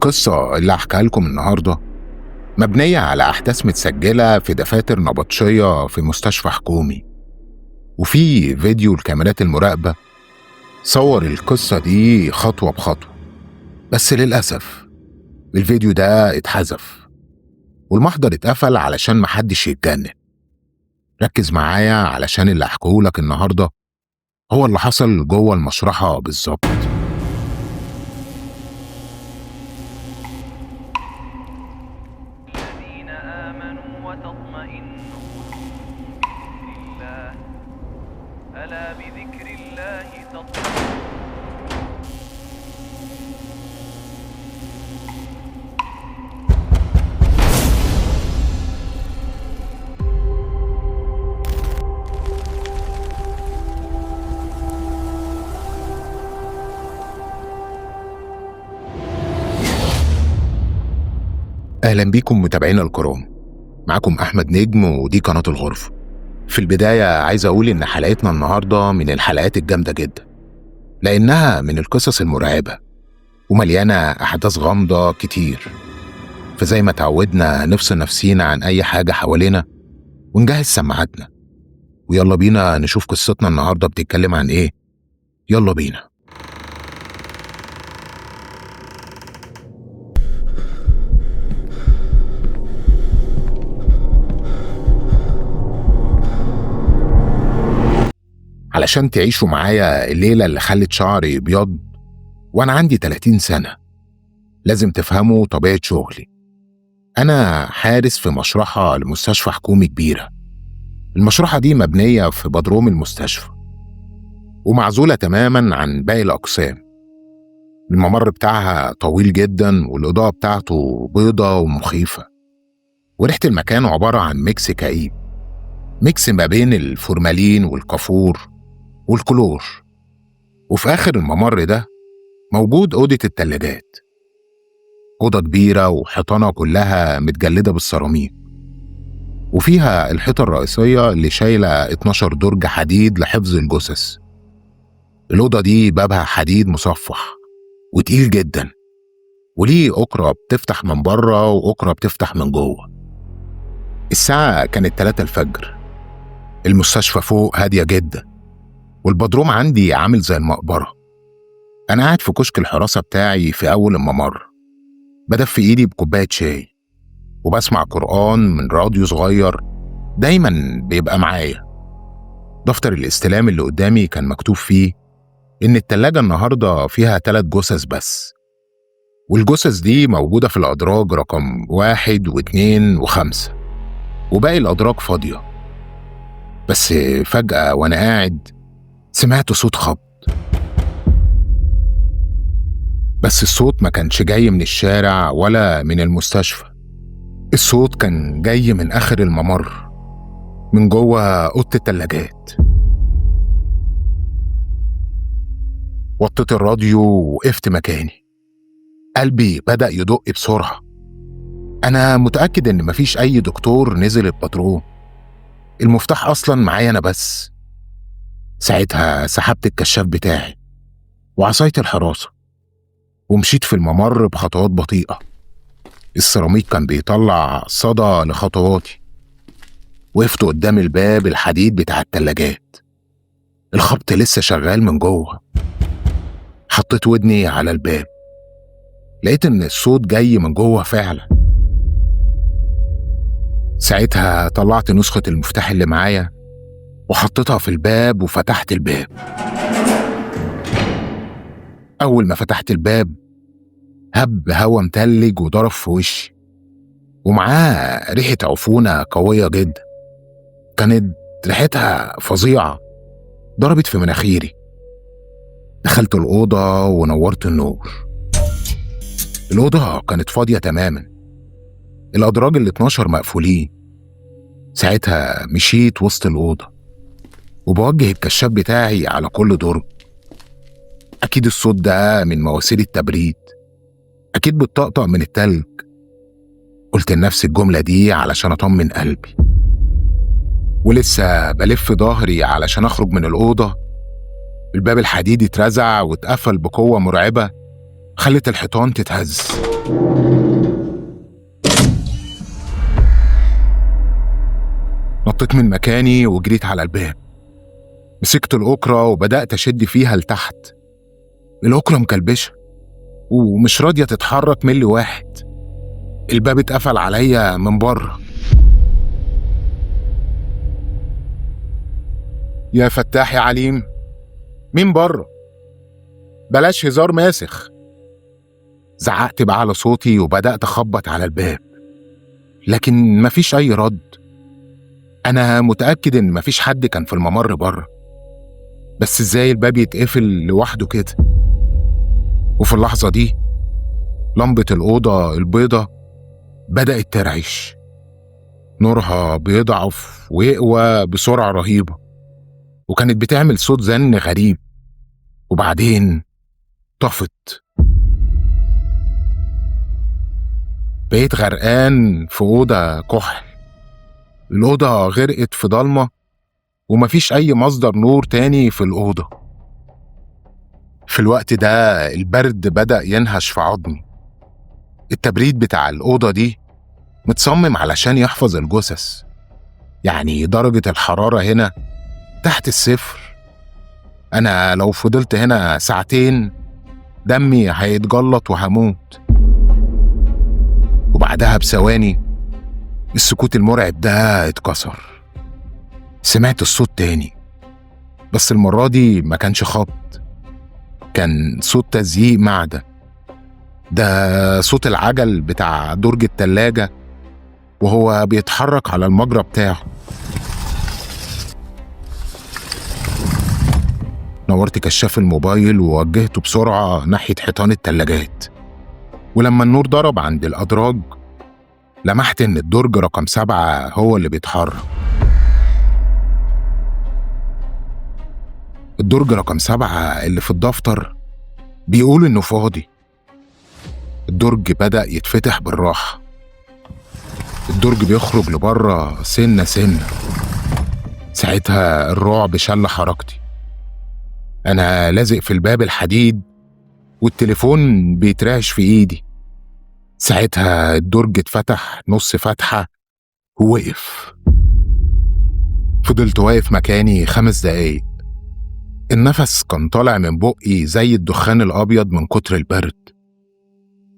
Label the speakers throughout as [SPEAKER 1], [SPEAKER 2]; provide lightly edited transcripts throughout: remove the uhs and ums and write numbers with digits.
[SPEAKER 1] القصة اللي هحكيها لكم النهاردة مبنية على أحداث متسجلة في دفاتر نبطشية في مستشفى حكومي، وفي فيديو الكاميرات المراقبة صور القصة دي خطوة بخطوة. بس للأسف الفيديو ده اتحذف والمحضر اتقفل علشان محدش يتجنن. ركز معايا علشان اللي هحكيهولك النهاردة هو اللي حصل جوه المشرحة بالظبط.
[SPEAKER 2] الذين آمنوا وتطمئن قلوبهم بذكر الله ألا بذكر الله تطمئن.
[SPEAKER 1] أهلا بيكم متابعينا الكرام، معكم أحمد نجم ودي قناة الغرفة. في البداية عايز أقول إن حلقتنا النهاردة من الحلقات الجامدة جدا، لأنها من القصص المرعبة ومليانة أحداث غامضة كتير. فزي ما تعودنا نفصل نفسينا عن أي حاجة حوالينا ونجهز سماعاتنا، ويلا بينا نشوف قصتنا النهاردة بتتكلم عن إيه. يلا بينا. علشان تعيشوا معايا الليلة اللي خلت شعري يبيض وأنا عندي 30 سنة لازم تفهموا طبيعة شغلي. أنا حارس في مشرحة لمستشفى حكومي كبيرة. المشرحة دي مبنية في بدروم المستشفى ومعزولة تماما عن باقي الأقسام. الممر بتاعها طويل جدا والإضاءة بتاعته بيضة ومخيفة، وريحة المكان عبارة عن ميكس كئيب، ميكس ما بين الفورمالين والكافور والكلور. وفي آخر الممر ده موجود أوضة التلاجات، أوضة كبيرة وحيطانها كلها متجلدة بالسيراميك، وفيها الحيطة الرئيسية اللي شايلة 12 درج حديد لحفظ الجثث. الأوضة دي بابها حديد مصفح وتقيل جدا، وليه أكرة بتفتح من بره وأكرة بتفتح من جوه. الساعة كانت 3 الفجر. المستشفى فوق هادية جدا، والبدروم عندي عامل زي المقبرة. أنا قاعد في كشك الحراسة بتاعي في أول الممر، بدفي إيدي بكوباية شاي وبسمع قرآن من راديو صغير دايما بيبقى معايا. دفتر الاستلام اللي قدامي كان مكتوب فيه إن التلاجة النهاردة فيها 3 جثث بس، والجثث دي موجودة في الأدراج رقم 1 و2 و5، وباقي الأدراج فاضية. بس فجأة وأنا قاعد سمعت صوت خبط، بس الصوت ما كانش جاي من الشارع ولا من المستشفى. الصوت كان جاي من آخر الممر، من جوه أوضة التلاجات. وطيت الراديو ووقفت مكاني، قلبي بدأ يدق بسرعة. أنا متأكد إن مفيش أي دكتور نزل البدروم، المفتاح أصلا معايا أنا بس. ساعتها سحبت الكشاف بتاعي وعصاية الحراسة ومشيت في الممر بخطوات بطيئة. السيراميك كان بيطلع صدى لخطواتي. وقفت قدام الباب الحديد بتاع التلاجات، الخبط لسه شغال من جوه. حطيت ودني على الباب، لقيت إن الصوت جاي من جوه فعلا. ساعتها طلعت نسخة المفتاح اللي معايا وحطيتها في الباب وفتحت الباب. أول ما فتحت الباب هب هوا متلج وضرب في وشي، ومعاه ريحة عفونة قوية جدا. كانت ريحتها فظيعة، ضربت في مناخيري. دخلت الأوضة ونورت النور. الأوضة كانت فاضية تماما، الأدراج ال12 مقفولين. ساعتها مشيت وسط الأوضة وبوجه الكشاف بتاعي على كل درج. أكيد الصوت ده من مواسير التبريد، أكيد بتطقطق من التلج. قلت لنفسي الجملة دي علشان أطمن قلبي. ولسه بلف ظهري علشان أخرج من الأوضة، الباب الحديدي اترزع واتقفل بقوة مرعبة خلت الحيطان تتهز. نطيت من مكاني وجريت على الباب، مسكت الأكرة وبدأت أشد فيها لتحت. الأكرة مكلبشة ومش راضية تتحرك ملي واحد. الباب اتقفل عليا من بره. يا فتاح يا عليم، مين بره؟ بلاش هزار ماسخ. زعقت بأعلى صوتي وبدأت أخبط على الباب، لكن مفيش أي رد. أنا متأكد إن مفيش حد كان في الممر بره، بس إزاي الباب يتقفل لوحده كده؟ وفي اللحظة دي لمبة الأوضة البيضة بدأت ترعش، نورها بيضعف ويقوى بسرعة رهيبة، وكانت بتعمل صوت زن غريب، وبعدين طفت. بقيت غرقان في أوضة كحل. الأوضة غرقت في ضلمة ومفيش أي مصدر نور تاني في الأوضة. في الوقت ده البرد بدأ ينهش في عظمي. التبريد بتاع الأوضة دي متصمم علشان يحفظ الجثث، يعني درجة الحرارة هنا تحت الصفر. أنا لو فضلت هنا ساعتين دمي هيتجلط وهموت. وبعدها بثواني السكوت المرعب ده اتكسر. سمعت الصوت تاني، بس المرة دي ما كانش خبط، كان صوت تزييق معدة. ده صوت العجل بتاع درج التلاجة وهو بيتحرك على المجرى بتاعه. نورت كشاف الموبايل ووجهته بسرعة ناحية حيطان التلاجات، ولما النور ضرب عند الأدراج لمحت إن الدرج رقم 7 هو اللي بيتحرك. الدرج رقم 7 اللي في الدفتر بيقول إنه فاضي. الدرج بدأ يتفتح بالراحة، الدرج بيخرج لبره سنة سنة. ساعتها الرعب شل حركتي. أنا لازق في الباب الحديد والتليفون بيترعش في إيدي. ساعتها الدرج اتفتح نص فتحة ووقف. فضلت واقف مكاني 5 دقايق. النفس كان طالع من بقي زي الدخان الأبيض من كتر البرد.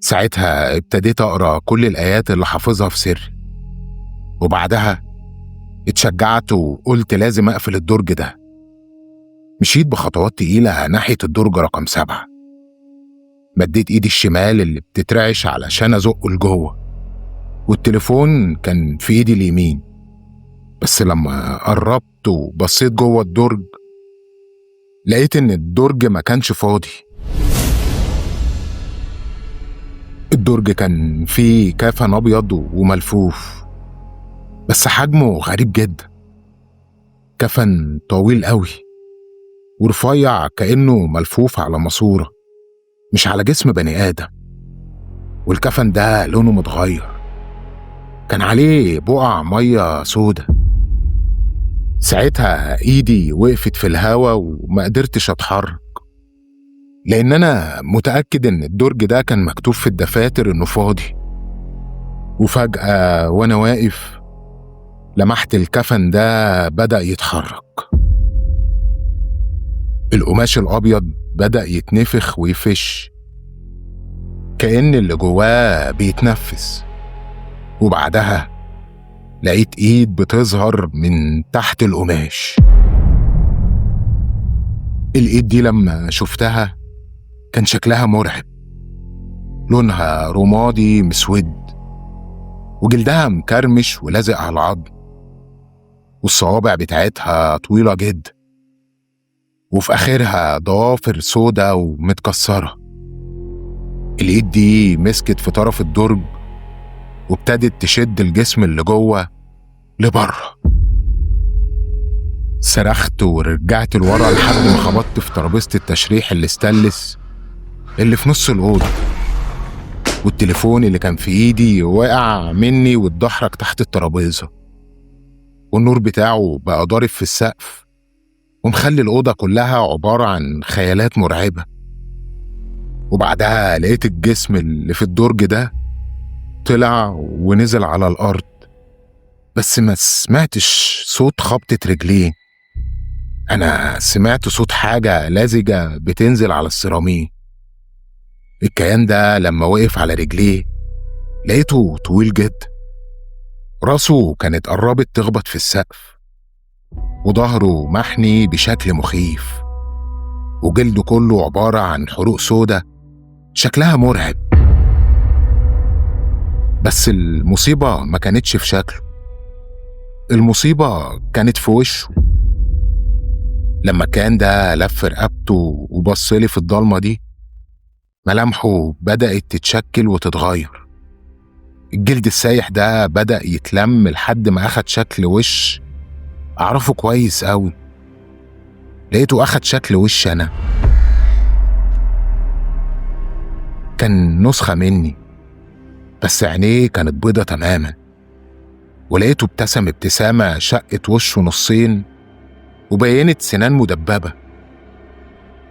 [SPEAKER 1] ساعتها ابتديت أقرأ كل الآيات اللي حافظها في سري، وبعدها اتشجعت وقلت لازم أقفل الدرج ده. مشيت بخطوات تقيلة ناحية الدرج رقم 7. مديت إيدي الشمال اللي بتترعش علشان أزقه لجوه، والتليفون كان في إيدي اليمين. بس لما قربت وبصيت جوه الدرج لقيت إن الدرج ما كانش فاضي. الدرج كان فيه كفن أبيض وملفوف، بس حجمه غريب جدا. كفن طويل قوي ورفيع كأنه ملفوف على ماسورة، مش على جسم بني آدم. والكفن ده لونه متغير، كان عليه بقع مية سودة. ساعتها إيدي وقفت في الهوا وما قدرتش أتحرك، لأن أنا متأكد إن الدرج ده كان مكتوب في الدفاتر إنه فاضي. وفجأة وأنا واقف لمحت الكفن ده بدأ يتحرك. القماش الأبيض بدأ يتنفخ ويفش كأن اللي جواه بيتنفس. وبعدها لقيت إيد بتظهر من تحت القماش. الإيد دي لما شفتها كان شكلها مرعب، لونها رمادي مسود، وجلدها مكرمش ولازق على العظم، والصوابع بتاعتها طويلة جدا، وفي آخرها ضوافر سودة ومتكسرة. الإيد دي مسكت في طرف الدرج وابتدت تشد الجسم اللي جوه لبره. صرخت ورجعت لورا لحد ما خبطت في ترابيزة التشريح الاستانلس اللي في نص الأوضة، والتليفون اللي كان في إيدي وقع مني واتدحرج تحت الترابيزة، والنور بتاعه بقى ضارب في السقف ومخلي الأوضة كلها عبارة عن خيالات مرعبة. وبعدها لقيت الجسم اللي في الدرج ده طلع ونزل على الأرض، بس ما سمعتش صوت خبطة رجليه. أنا سمعت صوت حاجة لزجة بتنزل على السيراميك. الكيان ده لما وقف على رجليه لقيته طويل جدا، راسه كانت قربت تخبط في السقف، وظهره محني بشكل مخيف، وجلده كله عبارة عن حروق سودة شكلها مرعب. بس المصيبة ما كانتش في شكله، المصيبة كانت في وشه. لما كان ده لف رقبته وبصلي في الضلمة دي، ملامحه بدأت تتشكل وتتغير. الجلد السايح ده بدأ يتلم لحد ما أخد شكل وش أعرفه كويس أوي. لقيته أخد شكل وش أنا، كان نسخة مني، بس عينيه كانت بيضة تماما. ولقيته ابتسم ابتسامة شقت وشه نصين وبينت سنان مدببة.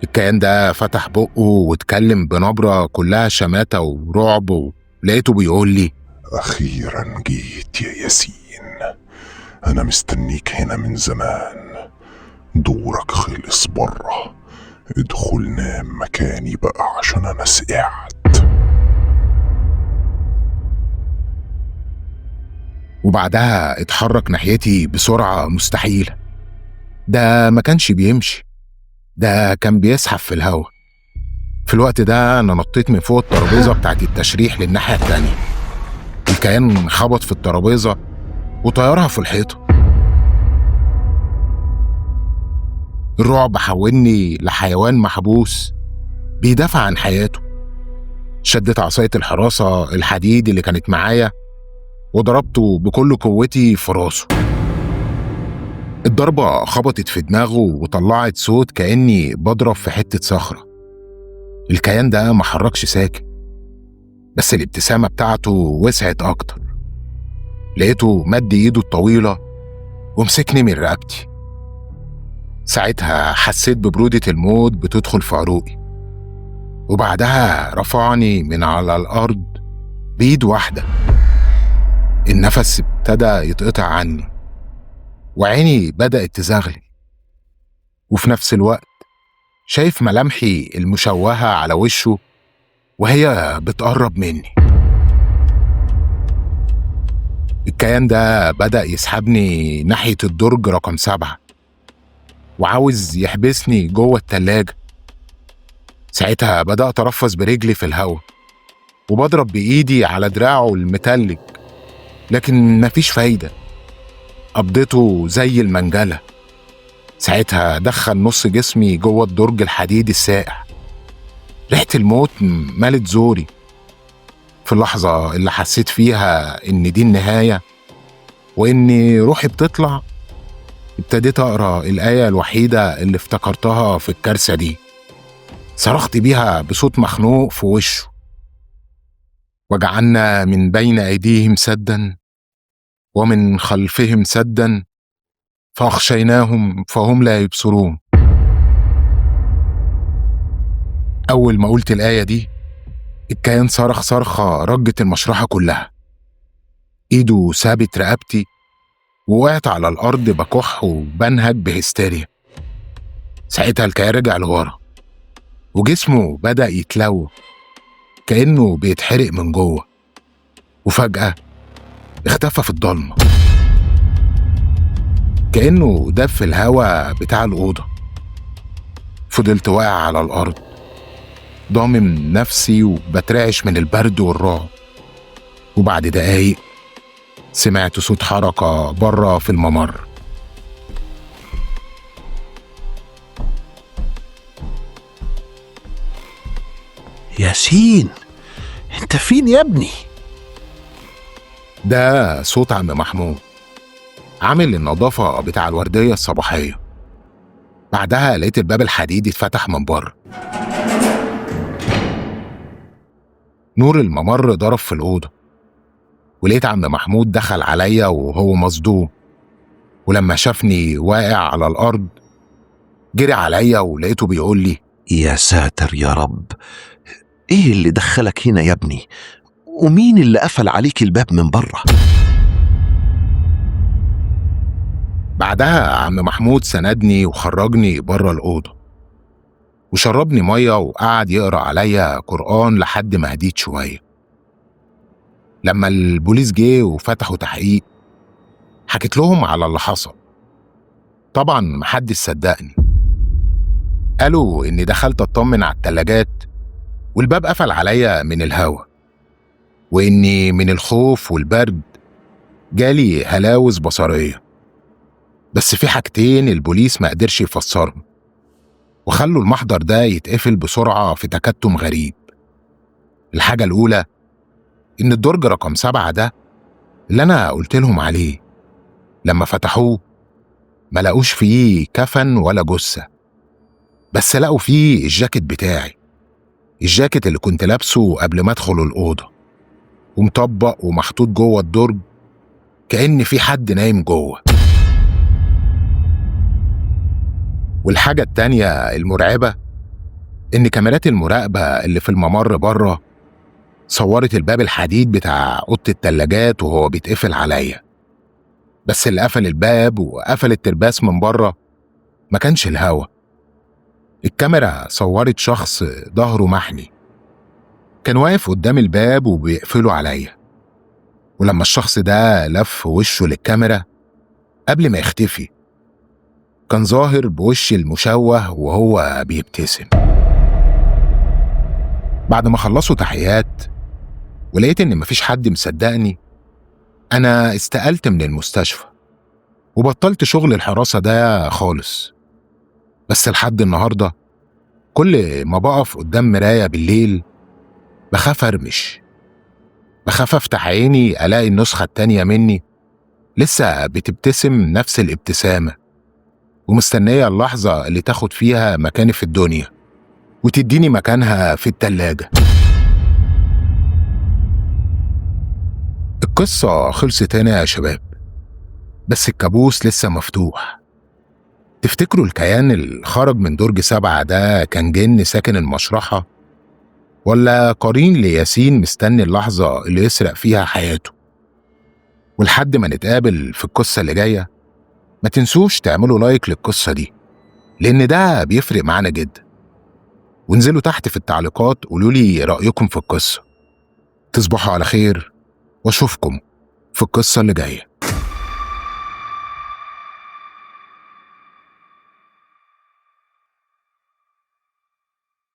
[SPEAKER 1] الكيان ده فتح بقه واتكلم بنبرة كلها شماتة ورعب، ولقيته بيقول لي:
[SPEAKER 3] أخيرا جيت يا ياسين، أنا مستنيك هنا من زمان، دورك خلص بره، ادخل نام مكاني بقى عشان أنا سقعت.
[SPEAKER 1] وبعدها اتحرك ناحيتي بسرعة مستحيلة. ده ما كانش بيمشي، ده كان بيزحف في الهوا. في الوقت ده أنا نطيت من فوق الترابيزة بتاعت التشريح للناحية التانية. الكيان خبط في الترابيزة وطيرها في الحيطة. الرعب حولني لحيوان محبوس بيدافع عن حياته. شدت عصاية الحراسة الحديد اللي كانت معايا وضربته بكل قوتي في راسه. الضربة خبطت في دماغه وطلعت صوت كأني بضرب في حتة صخرة. الكيان ده ما حركش ساكن، بس الابتسامة بتاعته وسعت أكتر. لقيته مد إيده الطويلة ومسكني من رقبتي. ساعتها حسيت ببرودة الموت بتدخل في عروقي، وبعدها رفعني من على الأرض بإيد واحدة. النفس ابتدى يتقطع عني وعيني بدأت تزغلل، وفي نفس الوقت شايف ملامحي المشوهة على وشه وهي بتقرب مني. الكيان ده بدأ يسحبني ناحية الدرج رقم 7 وعاوز يحبسني جوه التلاجة. ساعتها بدأت أرفس برجلي في الهوا وبضرب بإيدي على دراعه المتلج، لكن مفيش فايدة، قبضته زي المنجلة. ساعتها دخل نص جسمي جوه الدرج الحديد الساقع. ريحة الموت مالت زوري. في اللحظة اللي حسيت فيها إن دي النهاية وإن روحي بتطلع، ابتديت أقرأ الآية الوحيدة اللي افتكرتها في الكارثة دي. صرخت بيها بصوت مخنوق في وشه: وجعلنا من بين أيديهم سدا ومن خلفهم سدا فأغشيناهم فهم لا يبصرون. أول ما قلت الآية دي الكيان صرخ صرخة رجت المشرحة كلها. إيده سابت رقبتي ووقعت على الأرض بكح وبنهج بهستيريا. ساعتها الكيان رجع لورا وجسمه بدأ يتلوى كأنه بيتحرق من جوه، وفجأة اختفى في الضلمة كأنه دب في الهوا بتاع الأوضة. فضلت واقع على الأرض ضامم نفسي وبترعش من البرد والرعب. وبعد دقايق سمعت صوت حركة بره في الممر.
[SPEAKER 4] ياسين، انت فين يا ابني؟
[SPEAKER 1] ده صوت عم محمود عامل النظافة بتاع الوردية الصباحية. بعدها لقيت الباب الحديدي اتفتح من بره. نور الممر ضرب في الأوضة ولقيت عم محمود دخل عليا وهو مصدوم، ولما شافني واقع على الأرض جري عليا ولقيته بيقول لي:
[SPEAKER 4] يا ساتر يا رب، ايه اللي دخلك هنا يا ابني؟ ومين اللي قفل عليك الباب من بره؟
[SPEAKER 1] بعدها عم محمود سندني وخرجني بره الأوضة وشربني مية وقعد يقرأ عليا قرآن لحد ما هديت شوية. لما البوليس جه وفتحوا تحقيق حكيت لهم على اللي حصل. طبعا محدش صدقني، قالوا إني دخلت أطمن على التلاجات والباب قفل عليا من الهوا، وإني من الخوف والبرد جالي هلاوس بصرية. بس في حاجتين البوليس ما قدرش يفسرهم وخلوا المحضر ده يتقفل بسرعة في تكتم غريب. الحاجة الأولى إن الدرج رقم 7 ده اللي أنا قلت لهم عليه لما فتحوه ما لقوش فيه كفن ولا جثة، بس لقوا فيه الجاكيت بتاعي، الجاكيت اللي كنت لابسه قبل ما أدخل الأوضة ومطبق ومحطوط جوه الدرج كأن في حد نايم جوه. والحاجة التانية المرعبة إن كاميرات المراقبة اللي في الممر بره صورت الباب الحديد بتاع أوضة التلاجات وهو بيتقفل عليا، بس اللي قفل الباب وقفل الترباس من بره ما كانش الهوا. الكاميرا صورت شخص ظهره محني كان واقف قدام الباب وبيقفله عليا، ولما الشخص ده لف وشه للكاميرا قبل ما يختفي كان ظاهر بوش المشوه وهو بيبتسم. بعد ما خلصوا تحقيقات ولقيت إن مفيش حد مصدقني، أنا استقلت من المستشفى وبطلت شغل الحراسة ده خالص. بس لحد النهاردة كل ما بقف قدام مراية بالليل بخاف أرمش، بخاف أفتح عيني ألاقي النسخة التانية مني لسه بتبتسم نفس الابتسامة ومستنية اللحظة اللي تاخد فيها مكاني في الدنيا وتديني مكانها في التلاجة. القصة خلصت هنا يا شباب، بس الكابوس لسه مفتوح. تفتكروا الكيان اللي خرج من درج 7 ده كان جن ساكن المشرحة ولا قرين لياسين مستني اللحظة اللي يسرق فيها حياته؟ ولحد ما نتقابل في القصة اللي جاية ما تنسوش تعملوا لايك للقصة دي لأن ده بيفرق معانا جدا، وانزلوا تحت في التعليقات قولولي رأيكم في القصة. تصبحوا على خير واشوفكم في القصة اللي جاية.